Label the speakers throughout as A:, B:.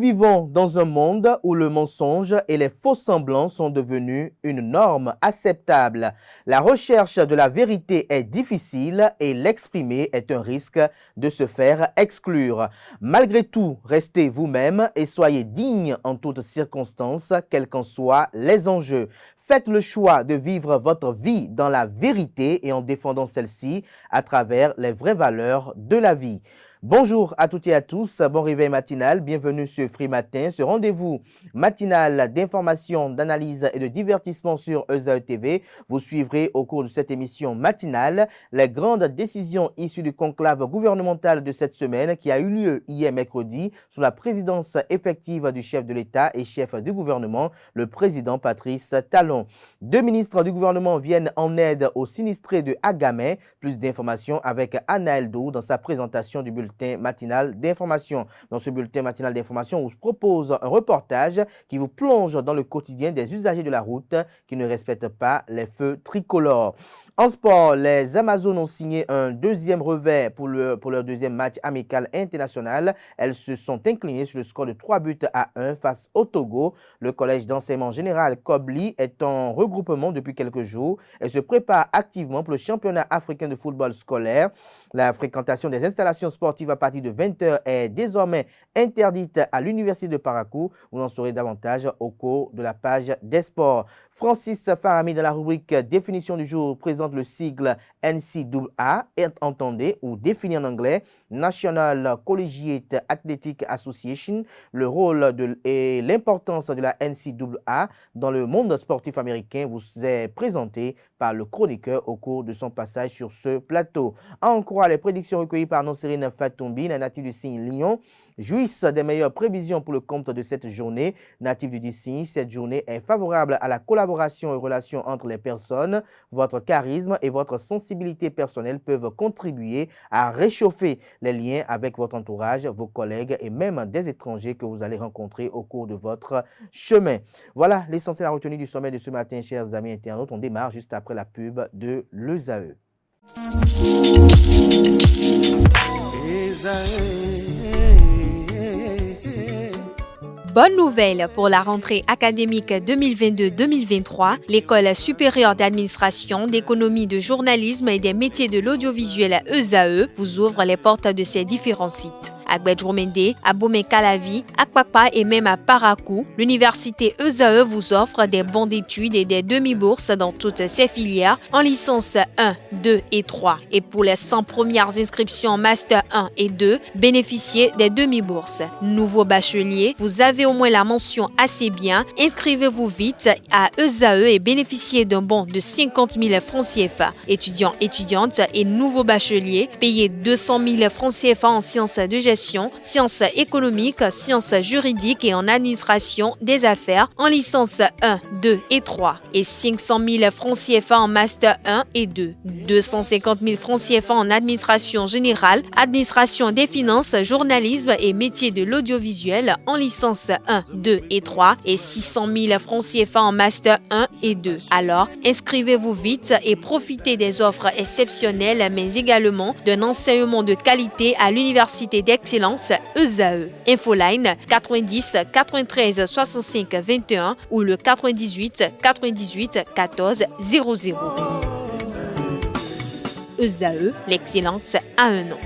A: vivons dans un monde où le mensonge et les faux semblants sont devenus une norme acceptable. La recherche de la vérité est difficile et l'exprimer est un risque de se faire exclure. Malgré tout, restez vous-même et soyez digne en toutes circonstances, quels qu'en soient les enjeux. Faites le choix de vivre votre vie dans la vérité et en défendant celle-ci à travers les vraies valeurs de la vie. Bonjour à toutes et à tous, bon réveil matinal, bienvenue sur Free Matin, ce rendez-vous matinal d'information, d'analyse et de divertissement sur ESAE TV. Vous suivrez au cours de cette émission matinale les grandes décisions issues du conclave gouvernemental de cette semaine qui a eu lieu hier mercredi sous la présidence effective du chef de l'État et chef du gouvernement, le président Patrice Talon. Deux ministres du gouvernement viennent en aide aux sinistrés de Agamey. Plus d'informations avec Anna Eldo dans sa présentation du bulletin matinal d'information. Dans ce bulletin matinal d'information, on vous propose un reportage qui vous plonge dans le quotidien des usagers de la route qui ne respectent pas les feux tricolores. En sport, les Amazones ont signé un deuxième revers pour leur deuxième match amical international. Elles se sont inclinées sur le score de 3-1 face au Togo. Le collège d'enseignement général Kobli est en regroupement depuis quelques jours et se prépare activement pour le championnat africain de football scolaire. La fréquentation des installations sportives à partir de 20h est désormais interdite à l'université de Parakou. Vous en saurez davantage au cours de la page des sports. Francis Farami, dans la rubrique définition du jour, présente le sigle NCAA, entendez ou défini en anglais, National Collegiate Athletic Association. Le rôle et l'importance de la NCAA dans le monde sportif américain vous est présenté par le chroniqueur au cours de son passage sur ce plateau. En croire les prédictions recueillies par Nonserine Fatoumbi, natif du signe Lion, jouissent des meilleures prévisions pour le compte de cette journée. Natif du signe, cette journée est favorable à la collaboration et relations entre les personnes. Votre charisme et votre sensibilité personnelle peuvent contribuer à réchauffer les liens avec votre entourage, vos collègues et même des étrangers que vous allez rencontrer au cours de votre chemin. Voilà l'essentiel à retenir du sommet de ce matin, chers amis internautes. On démarre juste après la pub de l'ESAE.
B: Bonne nouvelle pour la rentrée académique 2022-2023, l'École supérieure d'administration, d'économie, de journalisme et des métiers de l'audiovisuel ESAE vous ouvre les portes de ses différents sites. À Gbedjourmende, à Bomé-Calavi, à Kwakpa et même à Parakou, l'université ESAE vous offre des bons d'études et des demi-bourses dans toutes ses filières en licence 1, 2 et 3. Et pour les 100 premières inscriptions en master 1 et 2, bénéficiez des demi-bourses. Nouveau bachelier, vous avez au moins la mention assez bien. Inscrivez-vous vite à ESAE et bénéficiez d'un bon de 50 000 francs CFA. Étudiants, étudiantes et nouveaux bacheliers, payez 200 000 francs CFA en sciences de gestion, sciences économiques, sciences juridiques et en administration des affaires en licence 1, 2 et 3 et 500 000 francs CFA en master 1 et 2, 250 000 francs CFA en administration générale, administration des finances, journalisme et métiers de l'audiovisuel en licence 1, 2 et 3 et 600 000 francs CFA en master 1 et 2. Alors, inscrivez-vous vite et profitez des offres exceptionnelles mais également d'un enseignement de qualité à l'université d'excellence ESAE. Infoline 90 93 65 21 ou le 98 98 14 00. ESAE, l'excellence a un nom.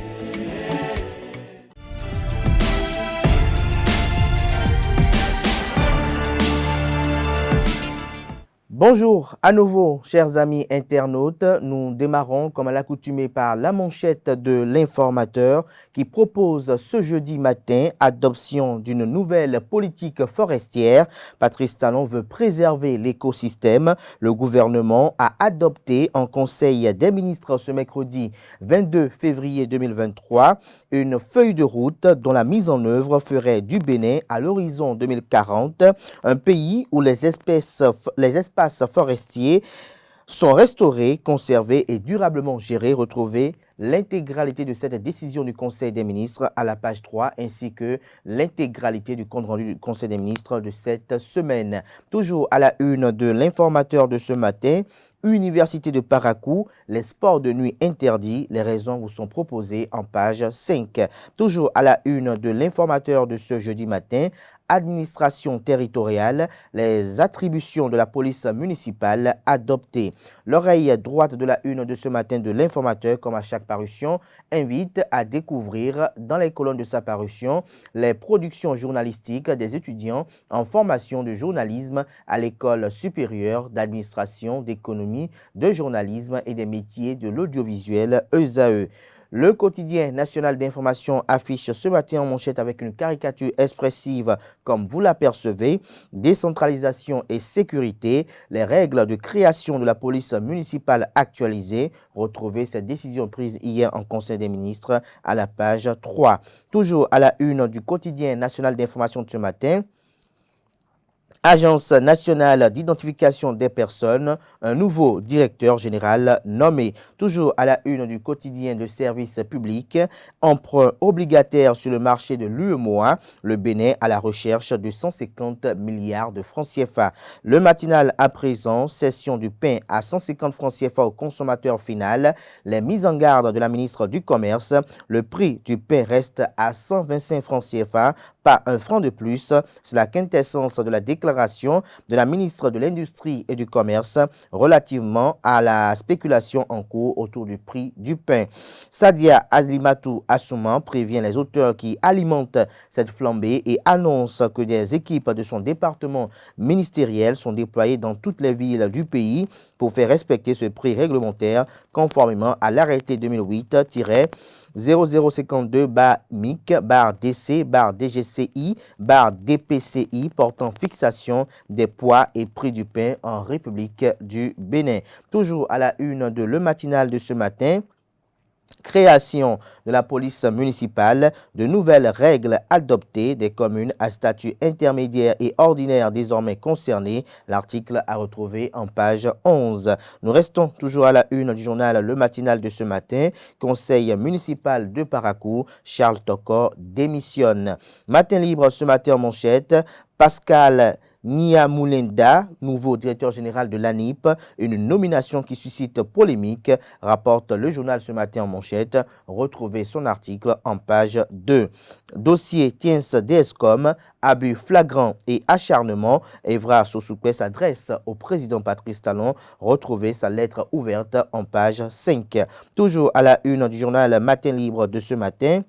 A: Bonjour à nouveau, chers amis internautes. Nous démarrons comme à l'accoutumée par la manchette de l'informateur qui propose ce jeudi matin adoption d'une nouvelle politique forestière. Patrice Talon veut préserver l'écosystème. Le gouvernement a adopté en Conseil des ministres ce mercredi 22 février 2023 une feuille de route dont la mise en œuvre ferait du Bénin à l'horizon 2040 un pays où les espaces forestiers sont restaurés, conservés et durablement gérés. Retrouvez l'intégralité de cette décision du Conseil des ministres à la page 3 ainsi que l'intégralité du compte rendu du Conseil des ministres de cette semaine. Toujours à la une de l'informateur de ce matin, Université de Parakou, les sports de nuit interdits. Les raisons vous sont proposées en page 5. Toujours à la une de l'informateur de ce jeudi matin, administration territoriale, les attributions de la police municipale adoptées. L'oreille droite de la une de ce matin de l'informateur, comme à chaque parution, invite à découvrir dans les colonnes de sa parution les productions journalistiques des étudiants en formation de journalisme à l'École supérieure d'administration, d'économie, de journalisme et des métiers de l'audiovisuel ESAE. Le quotidien national d'information affiche ce matin en manchette avec une caricature expressive comme vous l'apercevez, décentralisation et sécurité, les règles de création de la police municipale actualisées. Retrouvez cette décision prise hier en Conseil des ministres à la page 3. Toujours à la une du quotidien national d'information de ce matin, Agence nationale d'identification des personnes, un nouveau directeur général nommé. Toujours à la une du quotidien de service public, emprunt obligataire sur le marché de l'UEMOA, le Bénin à la recherche de 150 milliards de francs CFA. Le matinal à présent, cession du pain à 150 francs CFA au consommateur final, les mises en garde de la ministre du Commerce, le prix du pain reste à 125 francs CFA, pas un franc de plus. C'est la quintessence de la déclaration de la ministre de l'Industrie et du Commerce relativement à la spéculation en cours autour du prix du pain. Sadia Azlimatou Assouman prévient les auteurs qui alimentent cette flambée et annonce que des équipes de son département ministériel sont déployées dans toutes les villes du pays pour faire respecter ce prix réglementaire conformément à l'arrêté 2008-0052-MIC-DC-DGCI-DPCI portant fixation des poids et prix du pain en République du Bénin. Toujours à la une de Le Matinal de ce matin, création de la police municipale, de nouvelles règles adoptées, des communes à statut intermédiaire et ordinaire désormais concernées. L'article à retrouver en page 11. Nous restons toujours à la une du journal Le Matinal de ce matin. Conseil municipal de Parakou, Charles Tokor démissionne. Matin libre ce matin en manchette, Pascal Niamoulenda, nouveau directeur général de l'ANIP, une nomination qui suscite polémique, rapporte le journal ce matin en manchette. Retrouvez son article en page 2. Dossier Tiens DSCOM, abus flagrant et acharnement. Evra Sosoukwe s'adresse au président Patrice Talon. Retrouvez sa lettre ouverte en page 5. Toujours à la une du journal Matin Libre de ce matin,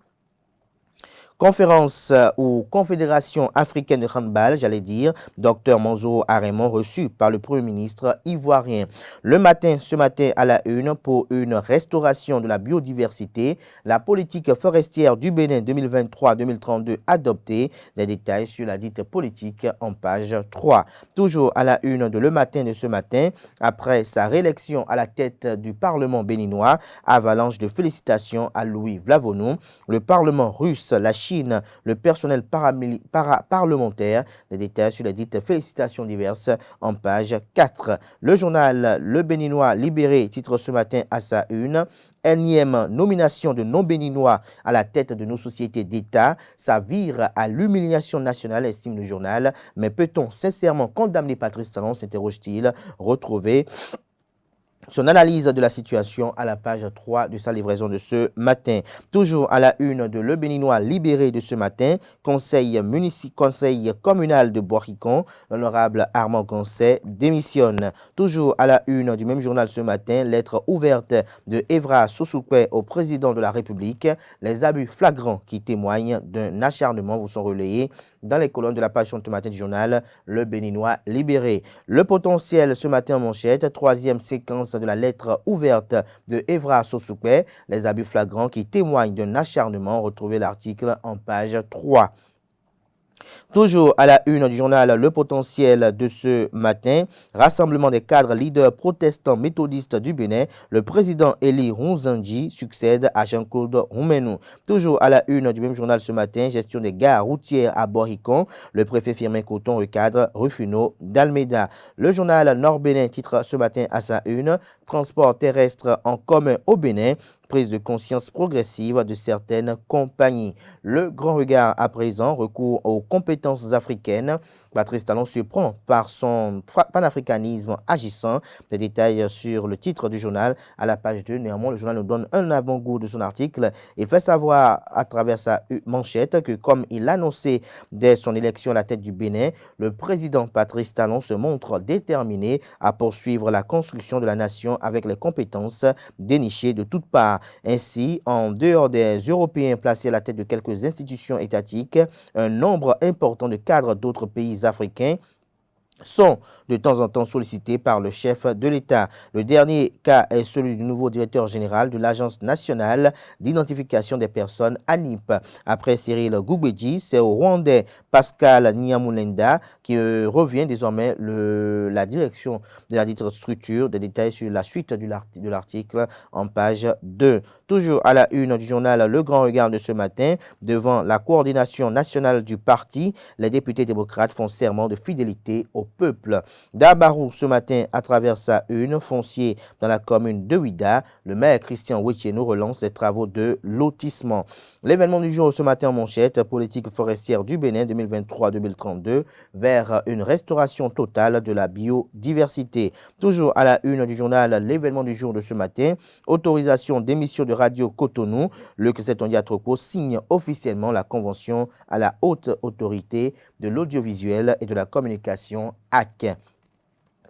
A: conférence ou Confédération africaine de handball, j'allais dire, Dr Manzo Arémon reçu par le Premier ministre ivoirien. Le matin, ce matin à la une, pour une restauration de la biodiversité, la politique forestière du Bénin 2023-2032 adoptée. Des détails sur la dite politique en page 3. Toujours à la une de Le Matin de ce matin, après sa réélection à la tête du Parlement béninois, avalanche de félicitations à Louis Vlavonou. Le Parlement russe, la Chine, le personnel parlementaire, des détails sur les dites félicitations diverses en page 4. Le journal Le Béninois Libéré titre ce matin à sa une, énième nomination de non-béninois à la tête de nos sociétés d'État, ça vire à l'humiliation nationale, estime le journal. Mais peut-on sincèrement condamner Patrice Talon, s'interroge-t-il. Retrouver son analyse de la situation à la page 3 de sa livraison de ce matin. Toujours à la une de Le Béninois Libéré de ce matin, conseil communal de Boiricon, l'honorable Armand Gancet démissionne. Toujours à la une du même journal ce matin, lettre ouverte de Evra Sosoukwe au président de la République. Les abus flagrants qui témoignent d'un acharnement vous sont relayés dans les colonnes de la page ce matin du journal Le Béninois Libéré. Le potentiel ce matin en manchette, troisième séquence de la lettre ouverte de Evra Sosoukwe, les abus flagrants qui témoignent d'un acharnement. Retrouvez l'article en page 3. Toujours à la une du journal Le Potentiel de ce matin, rassemblement des cadres leaders protestants méthodistes du Bénin, le président Eli Runzanji succède à Jean-Claude Roumenou. Toujours à la une du même journal ce matin, gestion des gares routières à Boiricon, le préfet Firmin Coton recadre Rufino d'Almeida. Le journal Nord-Bénin titre ce matin à sa une, transport terrestre en commun au Bénin, prise de conscience progressive de certaines compagnies. Le grand regard à présent, recours aux compétences africaines Patrice Talon surprend par son panafricanisme agissant. Des détails sur le titre du journal à la page 2. Néanmoins, le journal nous donne un avant-goût de son article. Il fait savoir à travers sa manchette que comme il l'annonçait dès son élection à la tête du Bénin, le président Patrice Talon se montre déterminé à poursuivre la construction de la nation avec les compétences dénichées de toutes parts. Ainsi, en dehors des Européens placés à la tête de quelques institutions étatiques, un nombre important de cadres d'autres pays africains sont de temps en temps sollicités par le chef de l'État. Le dernier cas est celui du nouveau directeur général de l'Agence nationale d'identification des personnes, ANIP. Après Cyril Gougbedji, c'est au Rwandais Pascal Nyamulenda qui revient désormais la direction de la dite structure. Des détails sur la suite de l'article en page 2. Toujours à la une du journal Le Grand Regard de ce matin, devant la coordination nationale du parti, les députés démocrates font serment de fidélité au peuple. D'Abarou ce matin, à travers sa une, foncier dans la commune de Ouida, le maire Christian Wetieno relance les travaux de lotissement. L'événement du jour ce matin en manchette, politique forestière du Bénin 2023-2032 vers une restauration totale de la biodiversité. Toujours à la une du journal L'événement du jour de ce matin, autorisation d'émission de radio Cotonou, le Ksetondia Diatroko signe officiellement la convention à la haute autorité de l'audiovisuel et de la communication AC.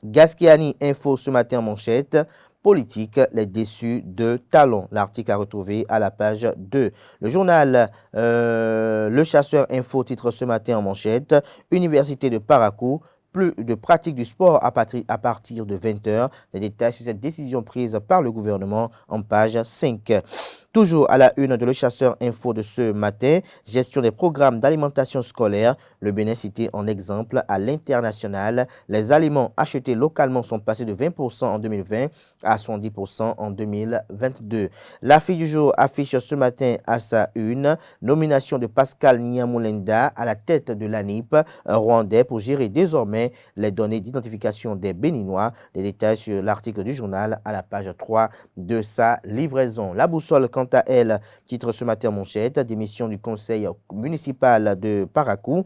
A: Gaskiani Info ce matin en manchette. Politique, les déçus de Talon. L'article à retrouver à la page 2. Le journal Le Chasseur Info titre ce matin en manchette. Université de Parakou, plus de pratique du sport à partir de 20h. Les détails sur cette décision prise par le gouvernement en page 5. Toujours à la une de Le Chasseur Info de ce matin, gestion des programmes d'alimentation scolaire. Le Bénin cité en exemple à l'international. Les aliments achetés localement sont passés de 20% en 2020 à 70% en 2022. L'affiche du jour affiche ce matin à sa une nomination de Pascal Nyamulenda à la tête de l'ANIP, un Rwandais, pour gérer désormais les données d'identification des Béninois. Les détails sur l'article du journal à la page 3 de sa livraison. La boussole, quant à elle, titre ce matin en manchette, démission du conseil municipal de Parakou.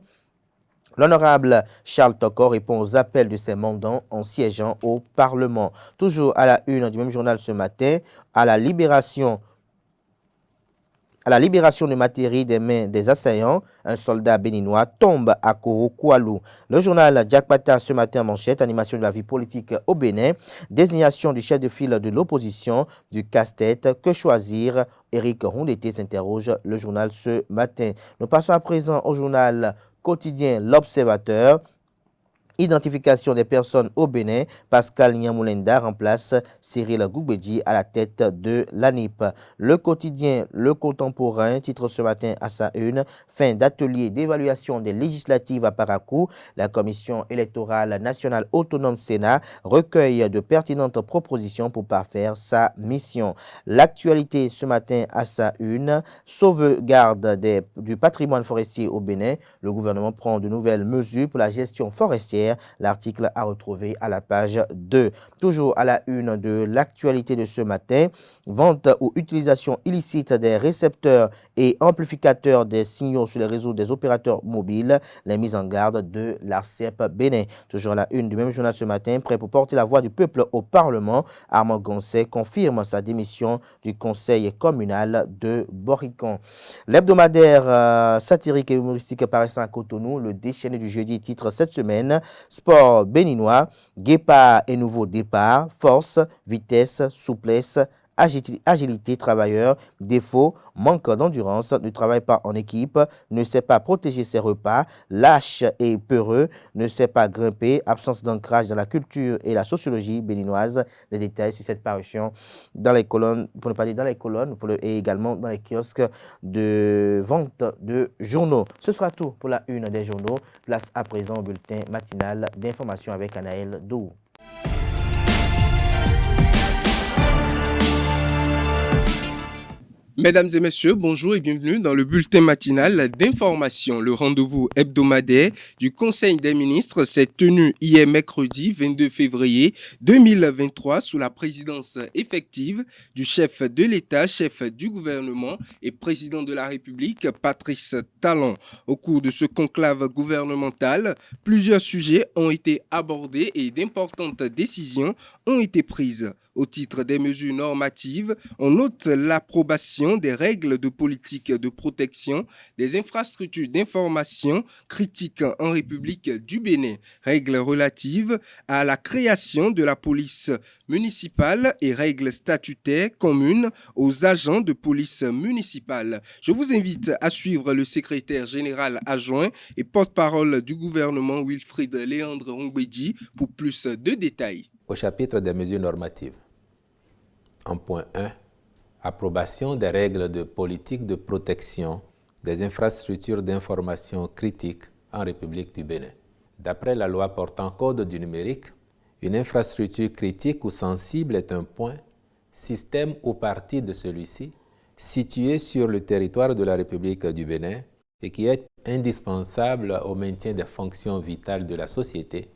A: L'honorable Charles Toko répond aux appels de ses mandants en siégeant au Parlement. Toujours à la une du même journal ce matin, à la libération de Materi des mains des assaillants, un soldat béninois tombe à Koro Koualou. Le journal Jakpata ce matin en manchette, animation de la vie politique au Bénin, désignation du chef de file de l'opposition, du casse-tête, que choisir? Éric Rondeté s'interroge le journal ce matin. Nous passons à présent au journal quotidien L'Observateur. Identification des personnes au Bénin, Pascal Nyamulenda remplace Cyril Gougbedji à la tête de l'ANIP. Le quotidien Le Contemporain titre ce matin à sa une, fin d'atelier d'évaluation des législatives à Parakou. La Commission électorale nationale autonome Sénat recueille de pertinentes propositions pour parfaire sa mission. L'actualité ce matin à sa une, sauvegarde du patrimoine forestier au Bénin. Le gouvernement prend de nouvelles mesures pour la gestion forestière. L'article à retrouver à la page 2. Toujours à la une de l'actualité de ce matin, vente ou utilisation illicite des récepteurs et amplificateurs des signaux sur les réseaux des opérateurs mobiles, les mises en garde de l'ARCEP Bénin. Toujours à la une du même journal ce matin, prêt pour porter la voix du peuple au Parlement, Armand Gonçay confirme sa démission du conseil communal de Boricon. L'hebdomadaire satirique et humoristique paraissant à Cotonou, le déchaîné du jeudi titre cette semaine, sport béninois, guépard et nouveau départ, force, vitesse, souplesse, agilité, travailleur, défaut, manque d'endurance, ne travaille pas en équipe, ne sait pas protéger ses repas, lâche et peureux, ne sait pas grimper, absence d'ancrage dans la culture et la sociologie béninoise. Des détails sur cette parution dans les colonnes, pour ne pas dire dans les colonnes, et également dans les kiosques de vente de journaux. Ce sera tout pour la une des journaux. Place à présent au bulletin matinal d'information avec Anaël Dou.
C: Mesdames et messieurs, bonjour et bienvenue dans le bulletin matinal d'information. Le rendez-vous hebdomadaire du Conseil des ministres s'est tenu hier mercredi 22 février 2023 sous la présidence effective du chef de l'État, chef du gouvernement et président de la République, Patrice Talon. Au cours de ce conclave gouvernemental, plusieurs sujets ont été abordés et d'importantes décisions ont été prises. Au titre des mesures normatives, on note l'approbation des règles de politique de protection des infrastructures d'information critiques en République du Bénin, règles relatives à la création de la police municipale et règles statutaires communes aux agents de police municipale. Je vous invite à suivre le secrétaire général adjoint et porte-parole du gouvernement Wilfrid Léandre Rongbedji pour plus de détails.
D: Au chapitre des mesures normatives, en point 1, approbation des règles de politique de protection des infrastructures d'information critiques en République du Bénin. D'après la loi portant code du numérique, une infrastructure critique ou sensible est un point, système ou partie de celui-ci, situé sur le territoire de la République du Bénin et qui est indispensable au maintien des fonctions vitales de la société,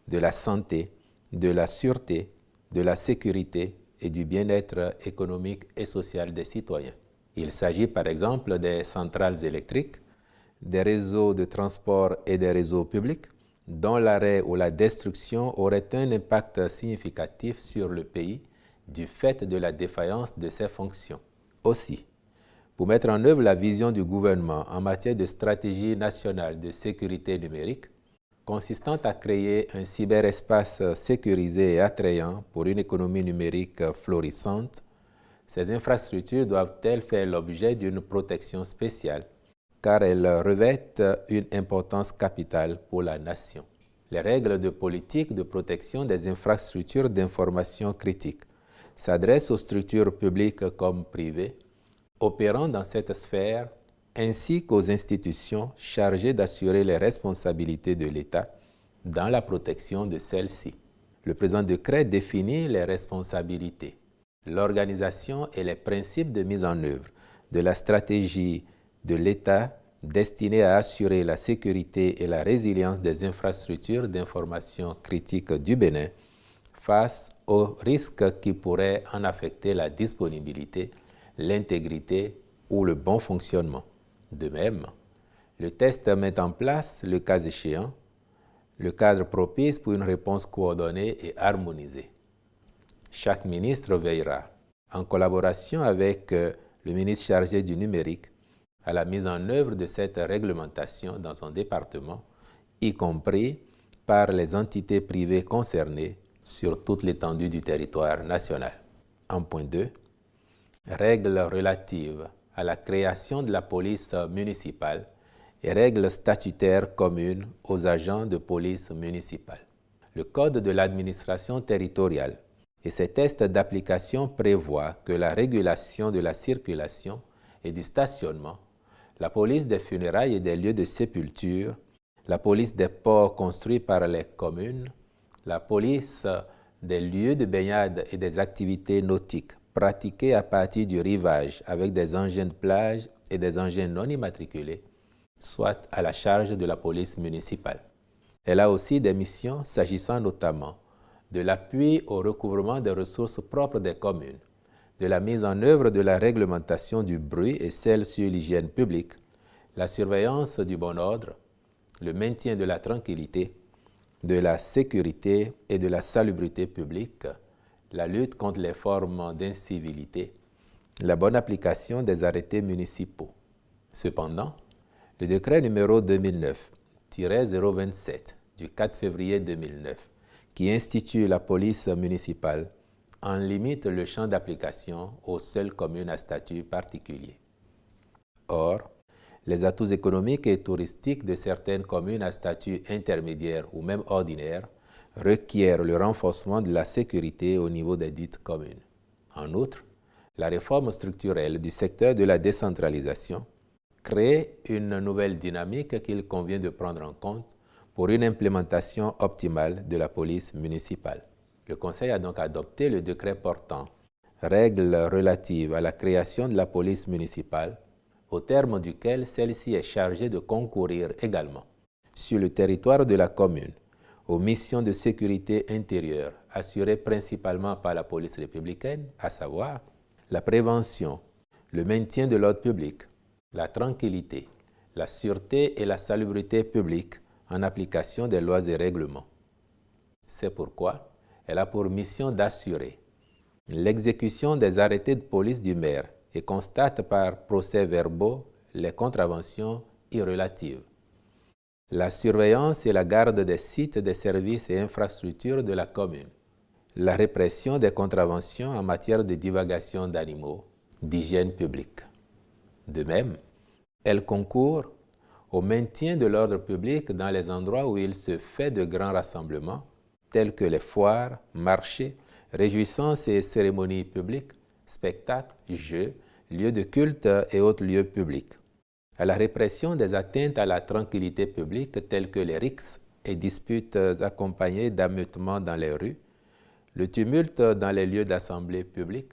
D: de la santé, de la sûreté, de la sécurité et du bien-être économique et social des citoyens. Il s'agit par exemple des centrales électriques, des réseaux de transport et des réseaux publics, dont l'arrêt ou la destruction aurait un impact significatif sur le pays du fait de la défaillance de ses fonctions. Aussi, pour mettre en œuvre la vision du gouvernement en matière de stratégie nationale de sécurité numérique, consistant à créer un cyberespace sécurisé et attrayant pour une économie numérique florissante, ces infrastructures doivent-elles faire l'objet d'une protection spéciale, car elles revêtent une importance capitale pour la nation. Les règles de politique de protection des infrastructures d'information critiques s'adressent aux structures publiques comme privées, opérant dans cette sphère ainsi qu'aux institutions chargées d'assurer les responsabilités de l'État dans la protection de celles-ci. Le présent décret définit les responsabilités, l'organisation et les principes de mise en œuvre de la stratégie de l'État destinée à assurer la sécurité et la résilience des infrastructures d'information critiques du Bénin face aux risques qui pourraient en affecter la disponibilité, l'intégrité ou le bon fonctionnement. De même, le texte met en place, le cas échéant, le cadre propice pour une réponse coordonnée et harmonisée. Chaque ministre veillera, en collaboration avec le ministre chargé du numérique, à la mise en œuvre de cette réglementation dans son département, y compris par les entités privées concernées sur toute l'étendue du territoire national. En point 2, règles relatives à la création de la police municipale et règles statutaires communes aux agents de police municipale. Le Code de l'administration territoriale et ses tests d'application prévoient que la régulation de la circulation et du stationnement, la police des funérailles et des lieux de sépulture, la police des ports construits par les communes, la police des lieux de baignade et des activités nautiques pratiquées à partir du rivage avec des engins de plage et des engins non immatriculés, soit à la charge de la police municipale. Elle a aussi des missions s'agissant notamment de l'appui au recouvrement des ressources propres des communes, de la mise en œuvre de la réglementation du bruit et celle sur l'hygiène publique, la surveillance du bon ordre, le maintien de la tranquillité, de la sécurité et de la salubrité publique, la lutte contre les formes d'incivilité, la bonne application des arrêtés municipaux. Cependant, le décret numéro 2009-027 du 4 février 2009, qui institue la police municipale, en limite le champ d'application aux seules communes à statut particulier. Or, les atouts économiques et touristiques de certaines communes à statut intermédiaire ou même ordinaire requièrent le renforcement de la sécurité au niveau des dites communes. En outre, la réforme structurelle du secteur de la décentralisation crée une nouvelle dynamique qu'il convient de prendre en compte pour une implémentation optimale de la police municipale. Le Conseil a donc adopté le décret portant règles relatives à la création de la police municipale, au terme duquel celle-ci est chargée de concourir également sur le territoire de la commune aux missions de sécurité intérieure assurées principalement par la police républicaine, à savoir la prévention, le maintien de l'ordre public, la tranquillité, la sûreté et la salubrité publique en application des lois et règlements. C'est pourquoi elle a pour mission d'assurer l'exécution des arrêtés de police du maire et constate par procès-verbaux les contraventions irrelatives, la surveillance et la garde des sites, des services et infrastructures de la commune, la répression des contraventions en matière de divagation d'animaux, d'hygiène publique. De même, elle concourt au maintien de l'ordre public dans les endroits où il se fait de grands rassemblements, tels que les foires, marchés, réjouissances et cérémonies publiques, spectacles, jeux, lieux de culte et autres lieux publics, à la répression des atteintes à la tranquillité publique telles que les rixes et disputes accompagnées d'ameutements dans les rues, le tumulte dans les lieux d'assemblée publique,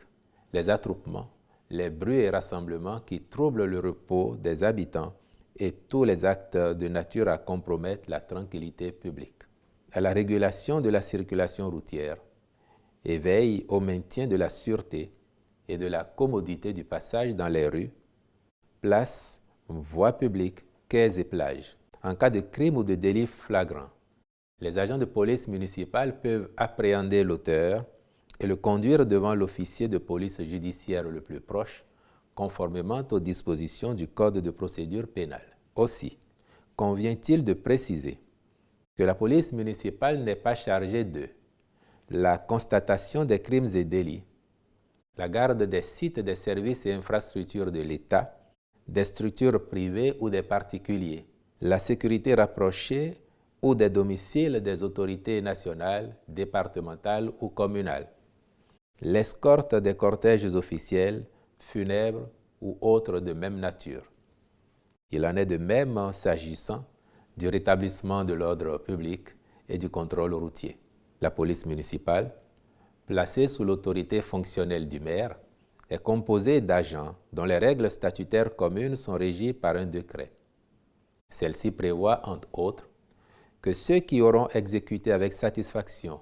D: les attroupements, les bruits et rassemblements qui troublent le repos des habitants et tous les actes de nature à compromettre la tranquillité publique, à la régulation de la circulation routière et veille au maintien de la sûreté et de la commodité du passage dans les rues, places, voies publiques, quais et plages. En cas de crime ou de délit flagrant, les agents de police municipale peuvent appréhender l'auteur et le conduire devant l'officier de police judiciaire le plus proche, conformément aux dispositions du Code de procédure pénale. Aussi, convient-il de préciser que la police municipale n'est pas chargée de la constatation des crimes et délits, la garde des sites, des services et infrastructures de l'État, des structures privées ou des particuliers, la sécurité rapprochée ou des domiciles des autorités nationales, départementales ou communales, l'escorte des cortèges officiels, funèbres ou autres de même nature. Il en est de même s'agissant du rétablissement de l'ordre public et du contrôle routier. La police municipale, placée sous l'autorité fonctionnelle du maire, est composée d'agents dont les règles statutaires communes sont régies par un décret. Celle-ci prévoit, entre autres, que ceux qui auront exécuté avec satisfaction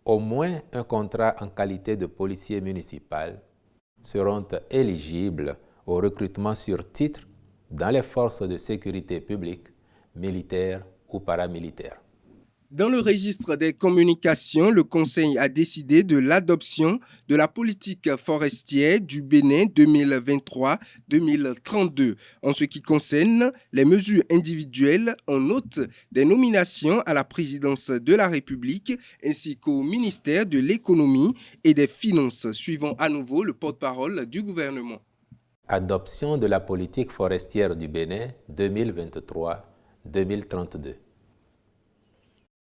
D: au moins un contrat en qualité de policier municipal seront éligibles au recrutement sur titre dans les forces de sécurité publique, militaires ou paramilitaires.
C: Dans le registre des communications, le Conseil a décidé de l'adoption de la politique forestière du Bénin 2023-2032. En ce qui concerne les mesures individuelles, on note des nominations à la présidence de la République ainsi qu'au ministère de l'Économie et des Finances, suivant à nouveau le porte-parole du gouvernement.
D: Adoption de la politique forestière du Bénin 2023-2032.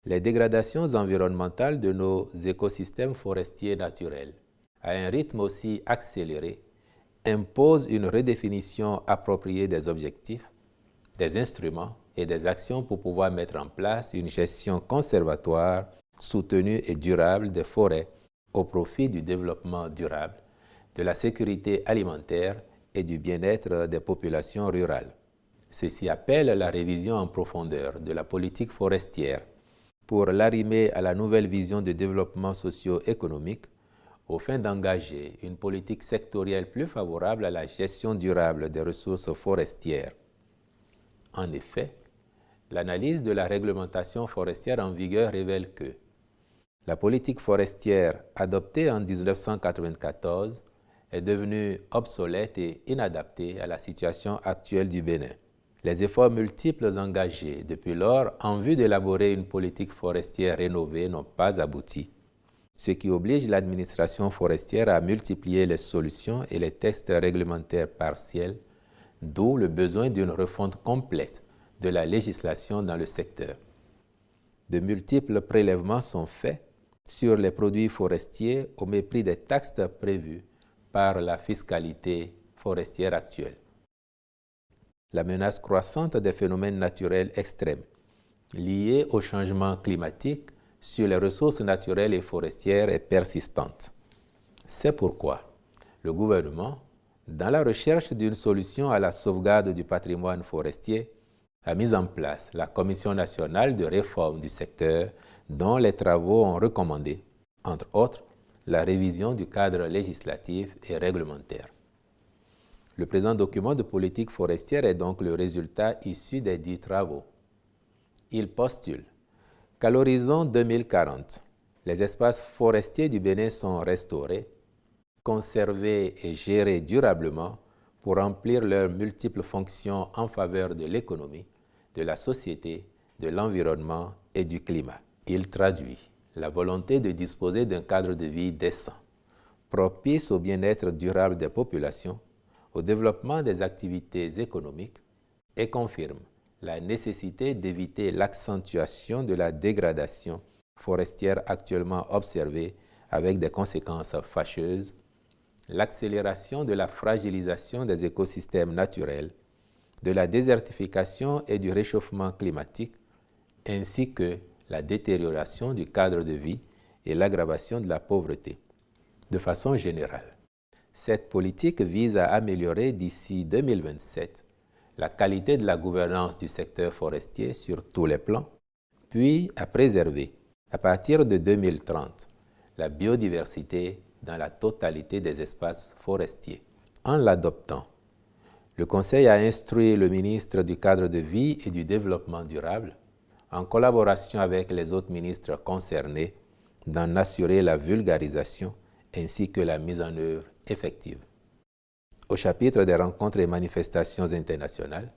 D: Les dégradations environnementales de nos écosystèmes forestiers naturels, à un rythme aussi accéléré, imposent une redéfinition appropriée des objectifs, des instruments et des actions pour pouvoir mettre en place une gestion conservatoire, soutenue et durable des forêts au profit du développement durable, de la sécurité alimentaire et du bien-être des populations rurales. Ceci appelle la révision en profondeur de la politique forestière pour l'arrimer à la nouvelle vision de développement socio-économique aux fins d'engager une politique sectorielle plus favorable à la gestion durable des ressources forestières. En effet, l'analyse de la réglementation forestière en vigueur révèle que la politique forestière adoptée en 1994 est devenue obsolète et inadaptée à la situation actuelle du Bénin. Les efforts multiples engagés depuis lors en vue d'élaborer une politique forestière rénovée n'ont pas abouti, ce qui oblige l'administration forestière à multiplier les solutions et les textes réglementaires partiels, d'où le besoin d'une refonte complète de la législation dans le secteur. De multiples prélèvements sont faits sur les produits forestiers au mépris des taxes prévues par la fiscalité forestière actuelle. La menace croissante des phénomènes naturels extrêmes liés au changement climatique sur les ressources naturelles et forestières est persistante. C'est pourquoi le gouvernement, dans la recherche d'une solution à la sauvegarde du patrimoine forestier, a mis en place la Commission nationale de réforme du secteur dont les travaux ont recommandé, entre autres, la révision du cadre législatif et réglementaire. Le présent document de politique forestière est donc le résultat issu des dits travaux. Il postule qu'à l'horizon 2040, les espaces forestiers du Bénin sont restaurés, conservés et gérés durablement pour remplir leurs multiples fonctions en faveur de l'économie, de la société, de l'environnement et du climat. Il traduit la volonté de disposer d'un cadre de vie décent, propice au bien-être durable des populations, au développement des activités économiques et confirme la nécessité d'éviter l'accentuation de la dégradation forestière actuellement observée avec des conséquences fâcheuses, l'accélération de la fragilisation des écosystèmes naturels, de la désertification et du réchauffement climatique, ainsi que la détérioration du cadre de vie et l'aggravation de la pauvreté. De façon générale, cette politique vise à améliorer d'ici 2027 la qualité de la gouvernance du secteur forestier sur tous les plans, puis à préserver, à partir de 2030, la biodiversité dans la totalité des espaces forestiers. En l'adoptant, le Conseil a instruit le ministre du Cadre de vie et du Développement durable, en collaboration avec les autres ministres concernés, d'en assurer la vulgarisation ainsi que la mise en œuvre effective. Au chapitre des rencontres et manifestations internationales,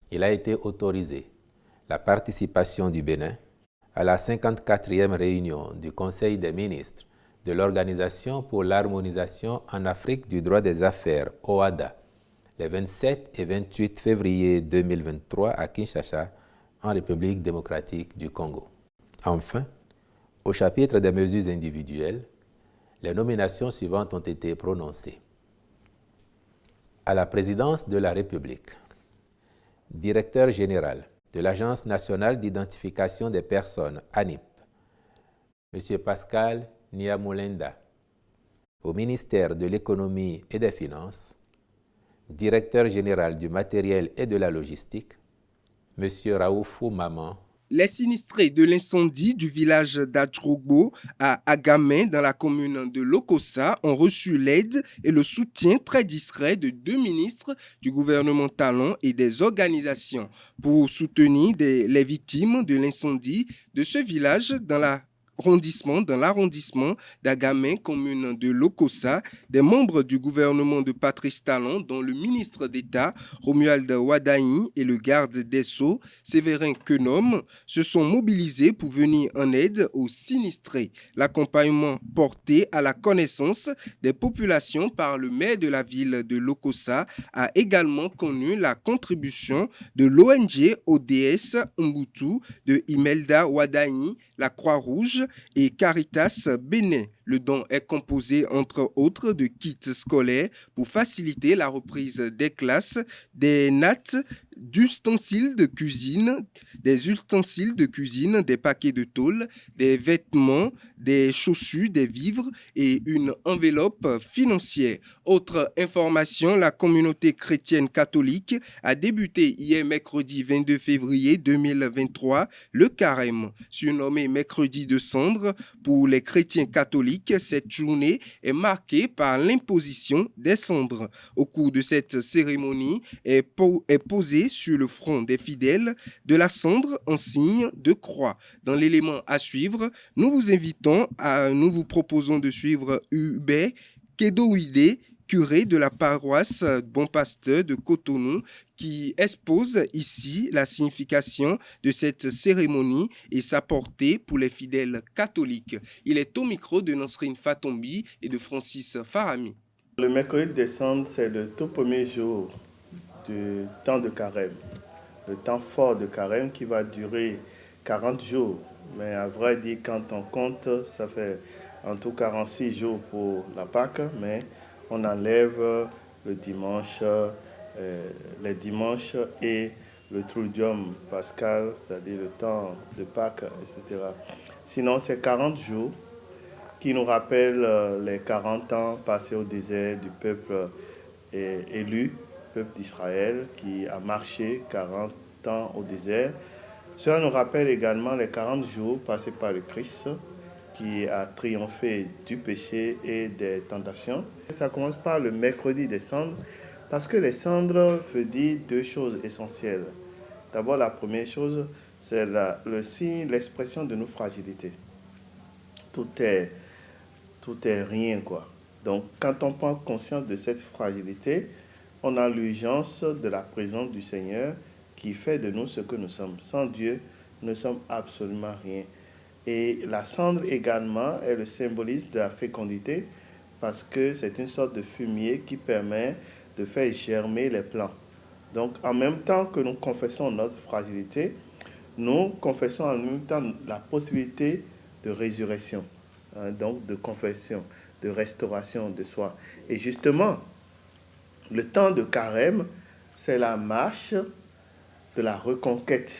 D: il a été autorisé la participation du Bénin à la 54e réunion du Conseil des ministres de l'Organisation pour l'harmonisation en Afrique du droit des affaires, OHADA, les 27 et 28 février 2023 à Kinshasa, en République démocratique du Congo. Enfin, au chapitre des mesures individuelles, les nominations suivantes ont été prononcées. À la présidence de la République, directeur général de l'Agence nationale d'identification des personnes, ANIP, M. Pascal Niamulenda. Au ministère de l'Économie et des Finances, directeur général du matériel et de la logistique, M. Raoufou Maman.
C: Les sinistrés de l'incendie du village d'Adjrogbo à Agamé dans la commune de Lokossa ont reçu l'aide et le soutien très discret de 2 ministres du gouvernement Talon et des organisations pour soutenir les victimes de l'incendie de ce village dans l'arrondissement d'Agamé, commune de Lokossa. Des membres du gouvernement de Patrice Talon, dont le ministre d'État Romuald Wadaini et le garde des Sceaux Séverin Quenom, se sont mobilisés pour venir en aide aux sinistrés. L'accompagnement porté à la connaissance des populations par le maire de la ville de Lokossa a également connu la contribution de l'ONG ODS Umbutu, de Imelda Wadaini, la Croix-Rouge et Caritas Bénin. Le don est composé entre autres de kits scolaires pour faciliter la reprise des classes, des nattes, d'ustensiles de cuisine, des paquets de tôle, des vêtements, des chaussures, des vivres et une enveloppe financière. Autre information, la communauté chrétienne catholique a débuté hier mercredi 22 février 2023 le carême. Surnommé mercredi de cendre pour les chrétiens catholiques, cette journée est marquée par l'imposition des cendres. Au cours de cette cérémonie est posée sur le front des fidèles de la cendre en signe de croix. Dans l'élément à suivre, nous vous proposons de suivre Hubert Kedoouide, curé de la paroisse Bon Pasteur de Cotonou, qui expose ici la signification de cette cérémonie et sa portée pour les fidèles catholiques. Il est au micro de Nasrine Fatombi et de Francis Farami.
E: Le mercredi des cendres, c'est le tout premier jour du temps de carême, le temps fort de carême qui va durer 40 jours. Mais à vrai dire, quand on compte, ça fait en tout 46 jours pour la Pâque, mais on enlève le dimanche, les dimanches et le Triduum pascal, c'est-à-dire le temps de Pâques, etc. Sinon, c'est 40 jours qui nous rappelle les 40 ans passés au désert du peuple élu, peuple d'Israël, qui a marché 40 ans au désert. Cela nous rappelle également les 40 jours passés par le Christ, qui a triomphé du péché et des tentations. Ça commence par le mercredi des cendres, parce que les cendres veut dire deux choses essentielles. D'abord, la première chose, c'est le signe, l'expression de nos fragilités. Tout est rien, quoi. Donc, quand on prend conscience de cette fragilité, on a l'urgence de la présence du Seigneur qui fait de nous ce que nous sommes. Sans Dieu, nous ne sommes absolument rien. Et la cendre également est le symbolisme de la fécondité parce que c'est une sorte de fumier qui permet de faire germer les plants. Donc, en même temps que nous confessons notre fragilité, nous confessons en même temps la possibilité de résurrection, donc de confession, de restauration de soi. Et justement, le temps de carême, c'est la marche de la reconquête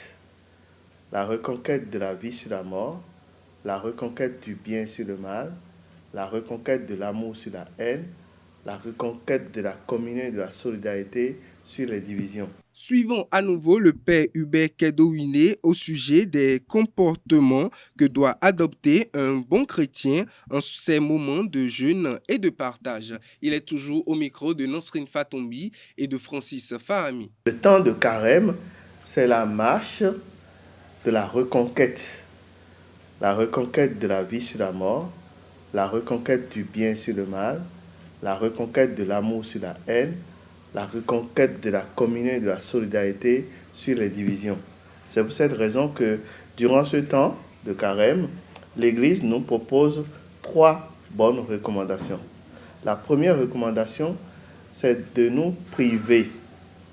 E: de la vie sur la mort, la reconquête du bien sur le mal, la reconquête de l'amour sur la haine, la reconquête de la communion et de la solidarité sur les divisions.
C: Suivons à nouveau le père Hubert Kedowine au sujet des comportements que doit adopter un bon chrétien en ces moments de jeûne et de partage. Il est toujours au micro de Nosrine Fatombi et de Francis Fahami.
E: Le temps de carême, c'est la marche de la reconquête de la vie sur la mort, la reconquête du bien sur le mal, la reconquête de l'amour sur la haine, la reconquête de la communion et de la solidarité sur les divisions. C'est pour cette raison que durant ce temps de carême, l'Église nous propose 3 bonnes recommandations. La première recommandation, c'est de nous priver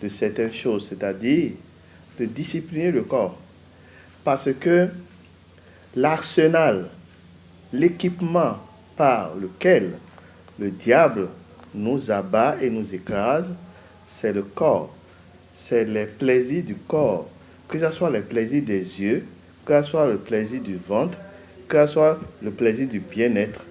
E: de certaines choses, c'est-à-dire de discipliner le corps. Parce que l'arsenal, l'équipement par lequel le diable nous abat et nous écrase, c'est le corps, c'est les plaisirs du corps, que ce soit les plaisirs des yeux, que ce soit le plaisir du ventre, que ce soit le plaisir du bien-être.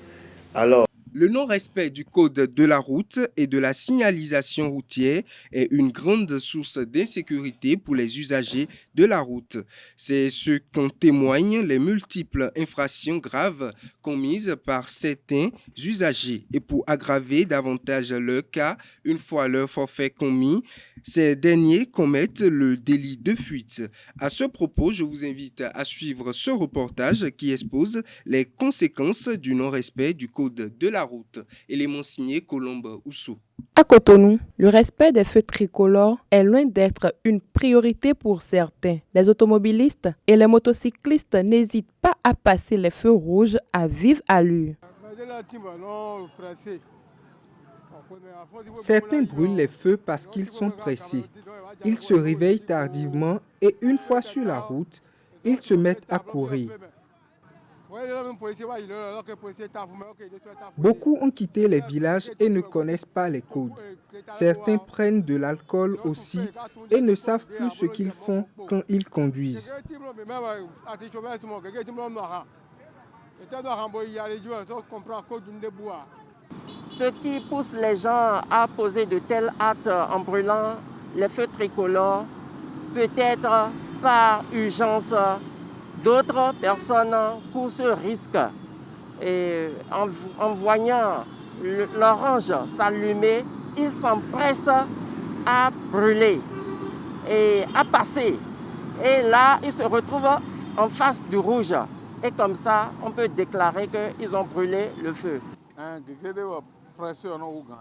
E: Alors,
C: le non-respect du code de la route et de la signalisation routière est une grande source d'insécurité pour les usagers de la route. C'est ce qu'en témoignent les multiples infractions graves commises par certains usagers. Et pour aggraver davantage leur cas, une fois leur forfait commis, ces derniers commettent le délit de fuite. À ce propos, je vous invite à suivre ce reportage qui expose les conséquences du non-respect du code de la route. Élément signé Colombe Oussou.
F: À Cotonou, le respect des feux tricolores est loin d'être une priorité pour certains. Les automobilistes et les motocyclistes n'hésitent pas à passer les feux rouges à vive allure.
G: Certains brûlent les feux parce qu'ils sont pressés. Ils se réveillent tardivement et une fois sur la route, ils se mettent à courir. Beaucoup ont quitté les villages et ne connaissent pas les codes. Certains prennent de l'alcool aussi et ne savent plus ce qu'ils font quand ils conduisent.
H: Ce qui pousse les gens à poser de tels actes en brûlant les feux tricolores, peut-être par urgence, d'autres personnes courent ce risque et en voyant l'orange s'allumer, ils s'empressent à brûler et à passer. Et là, ils se retrouvent en face du rouge. Et comme ça, on peut déclarer qu'ils ont brûlé le feu.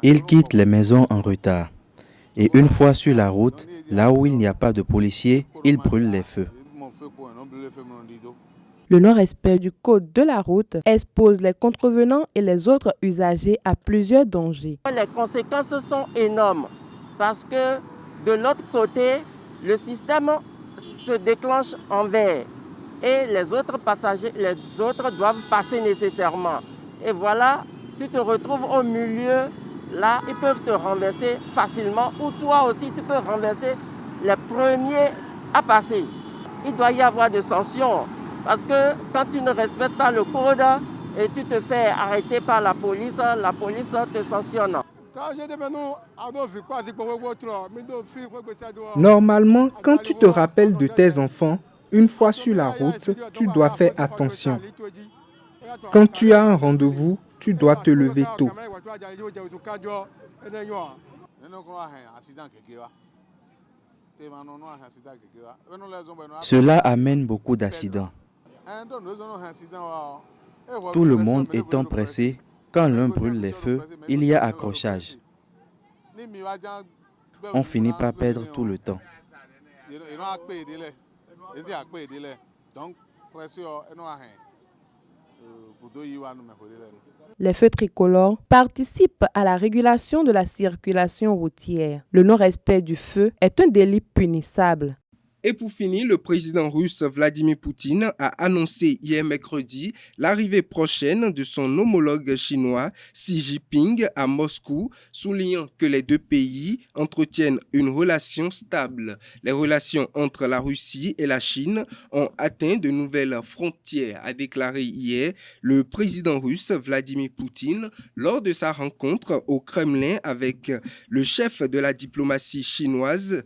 I: Ils quittent les maisons en retard. Et une fois sur la route, là où il n'y a pas de policiers, ils brûlent les feux.
F: Le non-respect du code de la route expose les contrevenants et les autres usagers à plusieurs dangers.
H: Les conséquences sont énormes parce que de l'autre côté, le système se déclenche en vert et les autres passagers, les autres doivent passer nécessairement. Et voilà, tu te retrouves au milieu, là, ils peuvent te renverser facilement ou toi aussi, tu peux renverser les premiers à passer. Il doit y avoir des sanctions parce que quand tu ne respectes pas le code, et tu te fais arrêter par la police te sanctionne.
G: Normalement, quand tu te rappelles de tes enfants, une fois sur la route, tu dois faire attention. Quand tu as un rendez-vous, tu dois te lever tôt.
I: Cela amène beaucoup d'accidents. Tout le monde étant pressé, quand l'un brûle les feux, il y a accrochage. On finit par perdre tout le temps.
F: Les feux tricolores participent à la régulation de la circulation routière. Le non-respect du feu est un délit punissable.
C: Et pour finir, le président russe Vladimir Poutine a annoncé hier mercredi l'arrivée prochaine de son homologue chinois Xi Jinping à Moscou, soulignant que les deux pays entretiennent une relation stable. Les relations entre la Russie et la Chine ont atteint de nouvelles frontières, a déclaré hier le président russe Vladimir Poutine lors de sa rencontre au Kremlin avec le chef de la diplomatie chinoise,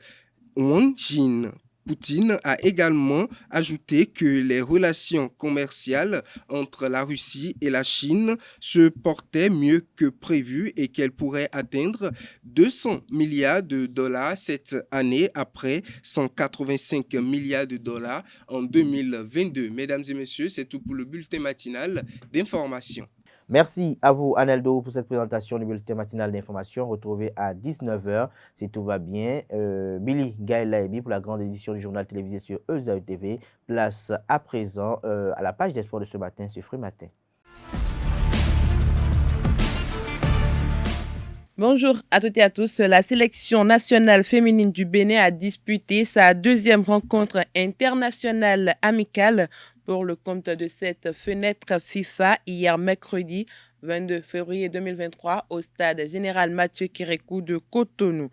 C: Wang Jin. Poutine a également ajouté que les relations commerciales entre la Russie et la Chine se portaient mieux que prévu et qu'elles pourraient atteindre 200 milliards de dollars cette année après 185 milliards de dollars en 2022. Mesdames et messieurs, c'est tout pour le bulletin matinal d'information.
A: Merci à vous, Aneldo, pour cette présentation du bulletin matinal d'information. Retrouvez à 19h, si tout va bien, Billy Gaël pour la grande édition du journal télévisé sur EZAE TV. Place à présent à la page des sports de ce matin sur Fruit Matin.
F: Bonjour à toutes et à tous. La sélection nationale féminine du Bénin a disputé sa deuxième rencontre internationale amicale pour le compte de cette fenêtre FIFA hier mercredi 22 février 2023 au stade général Mathieu Kérékou de Cotonou.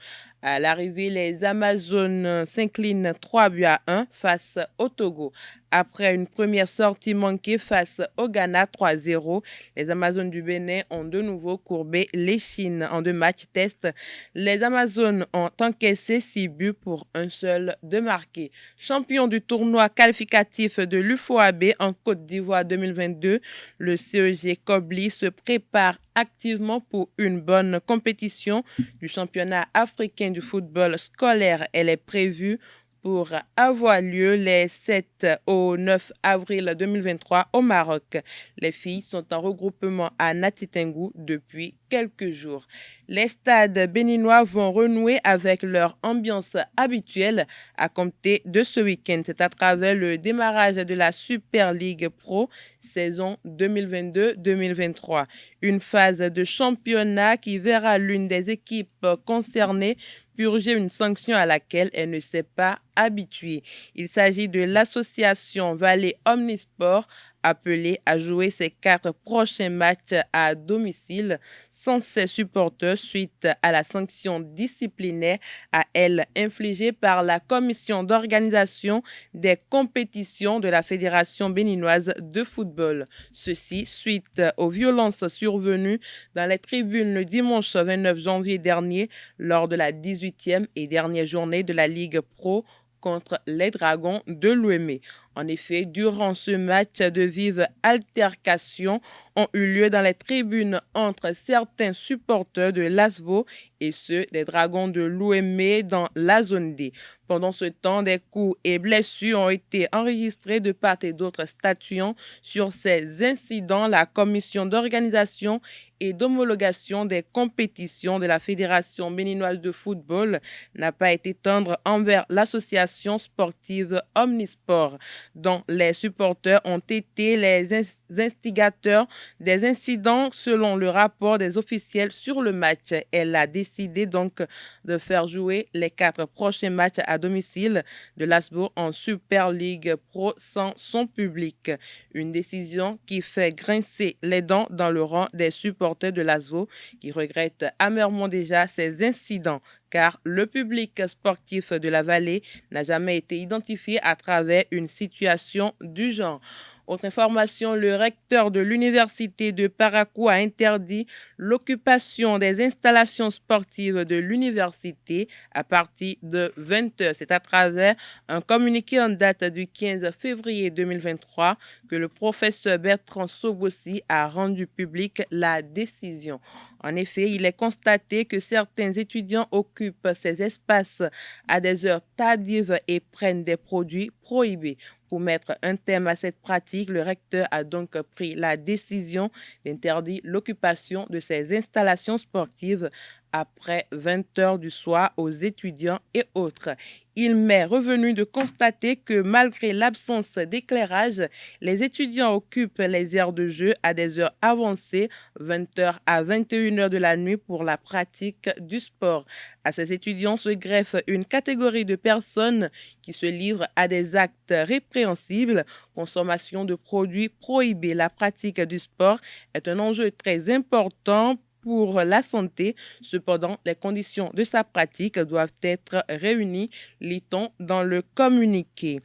F: À l'arrivée, les Amazones s'inclinent 3-1 face au Togo. Après une première sortie manquée face au Ghana 3-0, les Amazones du Bénin ont de nouveau courbé les Chines en 2 matchs test. Les Amazones ont encaissé 6 buts pour un seul de marqué. Champion du tournoi qualificatif de l'UFOAB en Côte d'Ivoire 2022, le CEG Kobli se prépare activement pour une bonne compétition du championnat africain du football scolaire. Elle est prévue pour avoir lieu les 7 au 9 avril 2023 au Maroc. Les filles sont en regroupement à Natitengou depuis quelques jours. Les stades béninois vont renouer avec leur ambiance habituelle à compter de ce week-end. C'est à travers le démarrage de la Super League Pro saison 2022-2023. Une phase de championnat qui verra l'une des équipes concernées purger une sanction à laquelle elle ne s'est pas habituée. Il s'agit de l'association Valais Omnisport, appelée à jouer ses 4 prochains matchs à domicile sans ses supporters suite à la sanction disciplinaire à elle infligée par la commission d'organisation des compétitions de la Fédération béninoise de football. Ceci suite aux violences survenues dans les tribunes le dimanche 29 janvier dernier lors de la 18e et dernière journée de la Ligue Pro contre les Dragons de l'Ouémé. En effet, durant ce match, de vives altercations ont eu lieu dans les tribunes entre certains supporters de l'ASVO et ceux des Dragons de l'Ouémé dans la zone D. Pendant ce temps, des coups et blessures ont été enregistrés de part et d'autre. Statuant sur ces incidents, la commission d'organisation et d'homologation des compétitions de la Fédération béninoise de football n'a pas été tendre envers l'association sportive Omnisport, dont les supporters ont été les instigateurs des incidents selon le rapport des officiels sur le match. Elle a décidé donc de faire jouer les 4 prochains matchs à domicile de l'ASBO en Super League Pro sans son public. Une décision qui fait grincer les dents dans le rang des supporters de l'ASVO qui regrettent amèrement déjà ces incidents car le public sportif de la vallée n'a jamais été identifié à travers une situation du genre. Autre information, le recteur de l'université de Parakou a interdit l'occupation des installations sportives de l'université à partir de 20h. C'est à travers un communiqué en date du 15 février 2023 que le professeur Bertrand Sobossi a rendu public la décision. En effet, il est constaté que certains étudiants occupent ces espaces à des heures tardives et prennent des produits prohibés. Pour mettre un terme à cette pratique, le recteur a donc pris la décision d'interdire l'occupation de ces installations sportives après 20h du soir aux étudiants et autres. Il m'est revenu de constater que malgré l'absence d'éclairage, les étudiants occupent les aires de jeu à des heures avancées, 20h à 21h de la nuit pour la pratique du sport. À ces étudiants se greffe une catégorie de personnes qui se livrent à des actes répréhensibles, consommation de produits prohibés. La pratique du sport est un enjeu très important pour la santé. Cependant, les conditions de sa pratique doivent être réunies, lit-on dans le communiqué.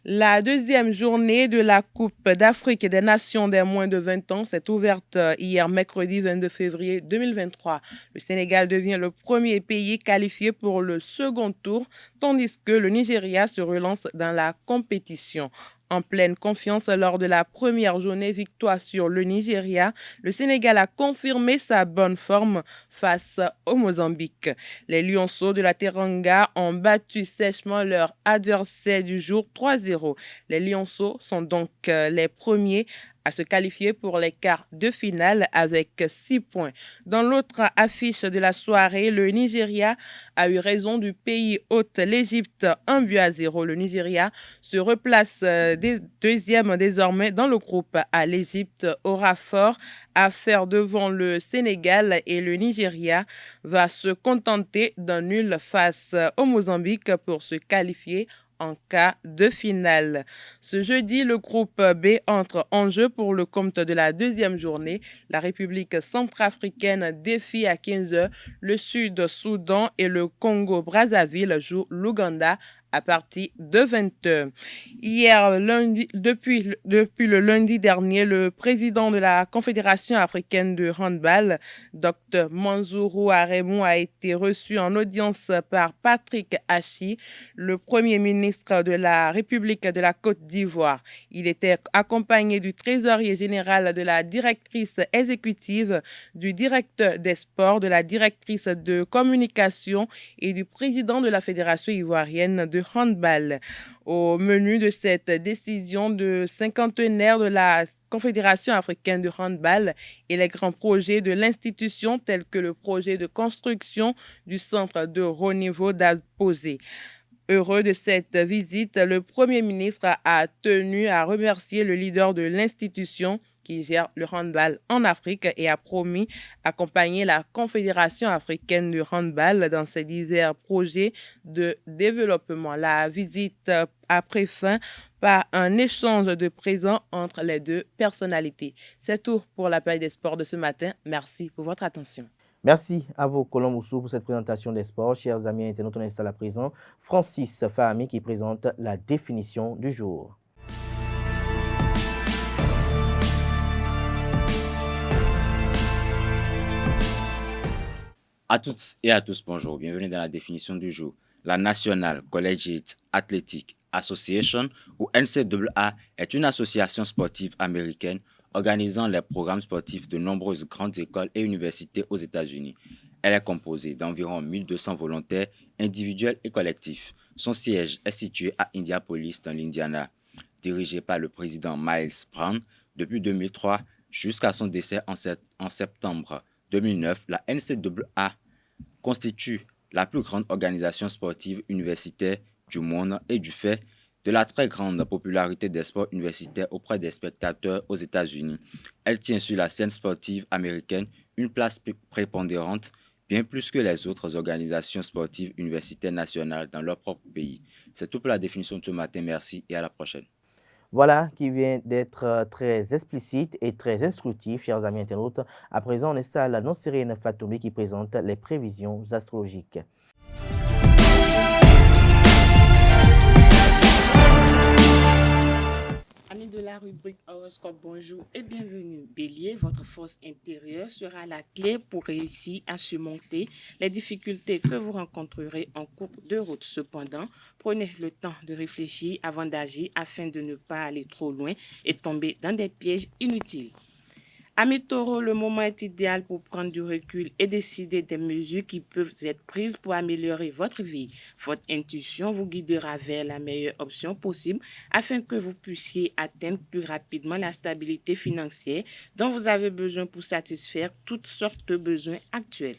F: La deuxième journée de la Coupe d'Afrique des Nations des moins de 20 ans s'est ouverte hier mercredi 22 février 2023. Le Sénégal devient le premier pays qualifié pour le second tour, tandis que le Nigeria se relance dans la compétition. En pleine confiance lors de la première journée victoire sur le Nigeria, le Sénégal a confirmé sa bonne forme face au Mozambique. Les Lionceaux de la Teranga ont battu sèchement leur adversaire du jour 3-0. Les Lionceaux sont donc les premiers à se qualifier pour les quarts de finale avec 6 points. Dans l'autre affiche de la soirée, le Nigeria a eu raison du pays hôte, l'Égypte, 1-0. Le Nigeria se replace deuxième désormais dans le groupe A. L'Égypte aura fort à faire devant le Sénégal et le Nigeria va se contenter d'un nul face au Mozambique pour se qualifier en cas de finale. Ce jeudi, le groupe B entre en jeu pour le compte de la deuxième journée. La République centrafricaine défie à 15h. Le Sud-Soudan et le Congo-Brazzaville jouent l'Ouganda à partir de 20h. Hier, lundi, depuis le lundi dernier, le président de la Confédération africaine de handball, Dr Mansourou Aremou, a été reçu en audience par Patrick Hachi, le Premier ministre de la République de la Côte d'Ivoire. Il était accompagné du trésorier général, de la directrice exécutive, du directeur des sports, de la directrice de communication et du président de la Fédération ivoirienne de handball. Au menu de cette décision de cinquantenaire de la Confédération africaine de handball et les grands projets de l'institution tels que le projet de construction du centre de haut niveau d'Alposé. Heureux de cette visite, le Premier ministre a tenu à remercier le leader de l'institution qui gère le handball en Afrique et a promis accompagner la Confédération africaine de handball dans ses divers projets de développement. La visite a pris fin par un échange de présents entre les deux personnalités. C'est tout pour la page des sports de ce matin. Merci pour votre attention.
A: Merci à vous, Colomboussou, pour cette présentation des sports. Chers amis internautes, on installe à présent Francis Fahami qui présente la définition du jour.
J: À toutes et à tous, bonjour. Bienvenue dans la définition du jour. La National Collegiate Athletic Association, ou NCAA, est une association sportive américaine organisant les programmes sportifs de nombreuses grandes écoles et universités aux États-Unis. Elle est composée d'environ 1200 volontaires individuels et collectifs. Son siège est situé à Indianapolis, dans l'Indiana. Dirigée par le président Miles Brown depuis 2003 jusqu'à son décès en septembre 2009, la NCAA constitue la plus grande organisation sportive universitaire du monde et du fait de la très grande popularité des sports universitaires auprès des spectateurs aux États-Unis. Elle tient sur la scène sportive américaine une place prépondérante, bien plus que les autres organisations sportives universitaires nationales dans leur propre pays. C'est tout pour la définition de ce matin. Merci et à la prochaine.
A: Voilà qui vient d'être très explicite et très instructif, chers amis internautes. À présent, on installe Nonsirine Fatoumi qui présente les prévisions astrologiques.
K: amis de la rubrique Horoscope, bonjour et bienvenue. Bélier, votre force intérieure sera la clé pour réussir à surmonter les difficultés que vous rencontrerez en cours de route. Cependant, prenez le temps de réfléchir avant d'agir afin de ne pas aller trop loin et tomber dans des pièges inutiles. Amis Taureau, le moment est idéal pour prendre du recul et décider des mesures qui peuvent être prises pour améliorer votre vie. Votre intuition vous guidera vers la meilleure option possible afin que vous puissiez atteindre plus rapidement la stabilité financière dont vous avez besoin pour satisfaire toutes sortes de besoins actuels.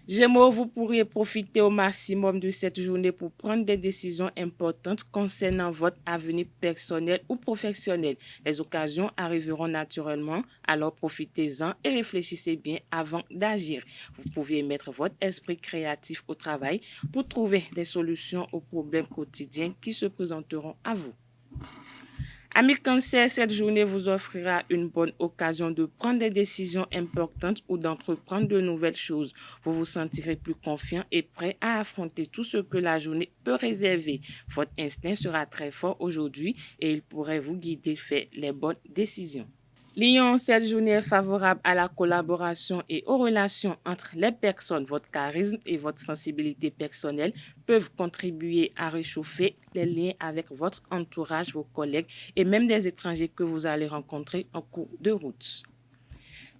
K: Gémeaux, vous pourriez profiter au maximum de cette journée pour prendre des décisions importantes concernant votre avenir personnel ou professionnel. Les occasions arriveront naturellement, alors profitez-en et réfléchissez bien avant d'agir. Vous pouvez mettre votre esprit créatif au travail pour trouver des solutions aux problèmes quotidiens qui se présenteront à vous. Amis Cancer, cette journée vous offrira une bonne occasion de prendre des décisions importantes ou d'entreprendre de nouvelles choses. Vous vous sentirez plus confiant et prêt à affronter tout ce que la journée peut réserver. Votre instinct sera très fort aujourd'hui et il pourrait vous guider à faire les bonnes décisions. Lion, cette journée est favorable à la collaboration et aux relations entre les personnes. Votre charisme et votre sensibilité personnelle peuvent contribuer à réchauffer les liens avec votre entourage, vos collègues et même des étrangers que vous allez rencontrer en cours de route.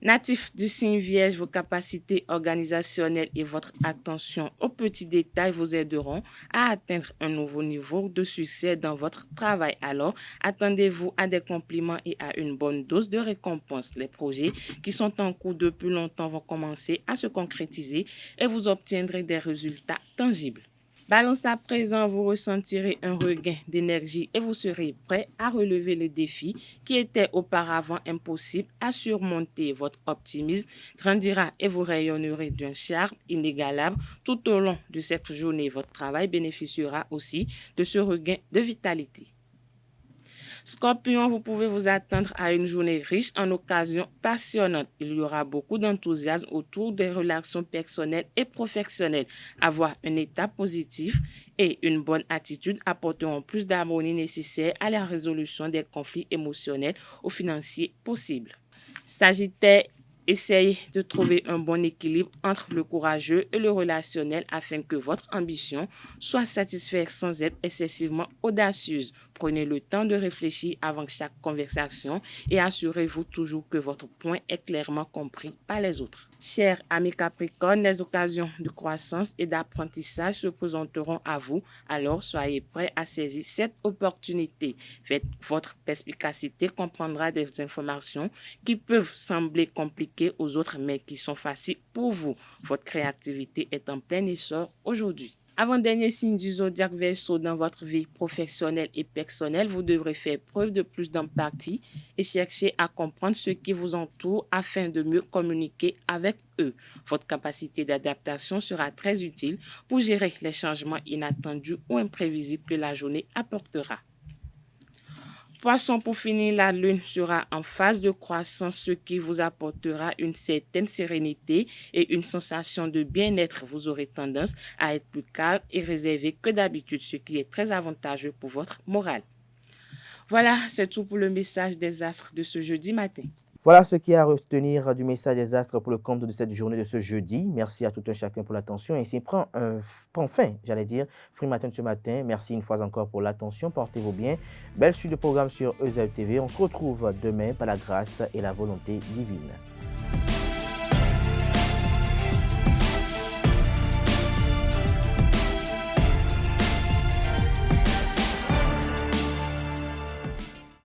K: Natif du signe Vierge, vos capacités organisationnelles et votre attention aux petits détails vous aideront à atteindre un nouveau niveau de succès dans votre travail. Alors, attendez-vous à des compliments et à une bonne dose de récompense. Les projets qui sont en cours depuis longtemps vont commencer à se concrétiser et vous obtiendrez des résultats tangibles. Balance à présent, vous ressentirez un regain d'énergie et vous serez prêt à relever les défis qui étaient auparavant impossibles à surmonter. Votre optimisme grandira et vous rayonnerez d'un charme inégalable tout au long de cette journée. Votre travail bénéficiera aussi de ce regain de vitalité. Scorpion, vous pouvez vous attendre à une journée riche en occasions passionnantes. Il y aura beaucoup d'enthousiasme autour des relations personnelles et professionnelles. Avoir un état positif et une bonne attitude apporteront plus d'harmonie nécessaire à la résolution des conflits émotionnels ou financiers possibles. Sagittaire, essayez de trouver un bon équilibre entre le courageux et le relationnel afin que votre ambition soit satisfaite sans être excessivement audacieuse. Prenez le temps de réfléchir avant chaque conversation et assurez-vous toujours que votre point est clairement compris par les autres. Chers amis Capricorne, les occasions de croissance et d'apprentissage se présenteront à vous, alors soyez prêts à saisir cette opportunité. Votre perspicacité comprendra des informations qui peuvent sembler compliquées aux autres, mais qui sont faciles pour vous. Votre créativité est en plein essor aujourd'hui. Avant-dernier signe du zodiaque Verseau, dans votre vie professionnelle et personnelle, vous devrez faire preuve de plus d'empathie et chercher à comprendre ce qui vous entoure afin de mieux communiquer avec eux. Votre capacité d'adaptation sera très utile pour gérer les changements inattendus ou imprévisibles que la journée apportera. Poisson, pour finir, la lune sera en phase de croissance, ce qui vous apportera une certaine sérénité et une sensation de bien-être. Vous aurez tendance à être plus calme et réservé que d'habitude, ce qui est très avantageux pour votre morale. Voilà, c'est tout pour le message des astres de ce jeudi matin.
A: Voilà ce qu'il y a à retenir du message des astres pour le compte de cette journée de ce jeudi. Merci à tout un chacun pour l'attention. Et ici prend fin, Free Matin de ce matin. Merci une fois encore pour l'attention. Portez-vous bien. Belle suite de programmes sur EZAU TV. On se retrouve demain par la grâce et la volonté divine.